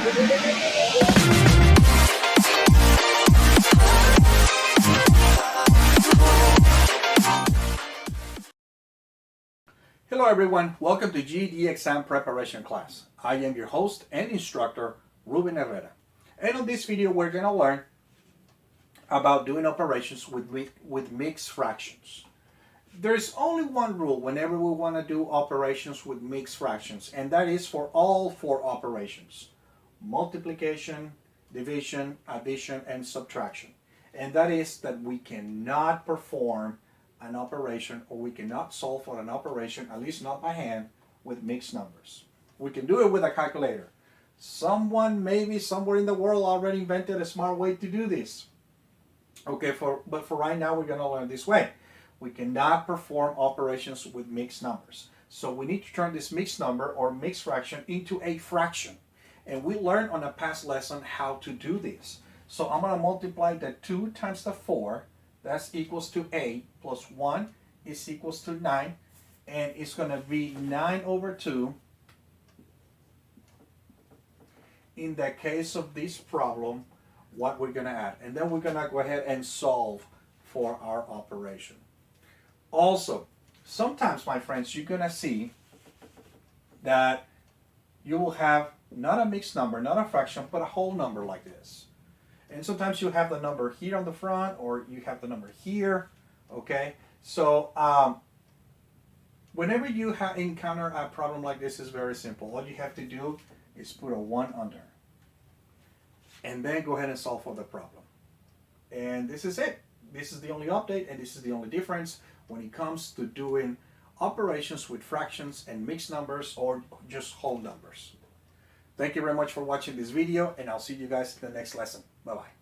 Hello everyone, welcome to GED exam preparation class. I am your host and instructor, Ruben Herrera. And on this video, we're going to learn about doing operations with mixed fractions. There's only one rule whenever we want to do operations with mixed fractions, and that is for all four operations: multiplication, division, addition, and subtraction. And that is that we cannot perform an operation, or we cannot solve for an operation, at least not by hand, with mixed numbers. We can do it with a calculator. Someone maybe somewhere in the world already invented a smart way to do this. Okay, but for right now, we're going to learn this way. We cannot perform operations with mixed numbers. So we need to turn this mixed number or mixed fraction into a fraction. And we learned on a past lesson how to do this. So I'm going to multiply the 2 times the 4. That's equals to 8 plus 1 is equals to 9. And it's going to be 9 over 2. In the case of this problem, what we're going to add. And then we're going to go ahead and solve for our operation. Also, sometimes, my friends, you're going to see that you will have not a mixed number, not a fraction, but a whole number like this. And sometimes you have the number here on the front, or you have the number here, okay? So whenever you encounter a problem like this, is very simple. All you have to do is put a 1 under. And then go ahead and solve for the problem. And this is it. This is the only update, and this is the only difference when it comes to doing operations with fractions and mixed numbers, or just whole numbers. Thank you very much for watching this video, and I'll see you guys in the next lesson. Bye-bye.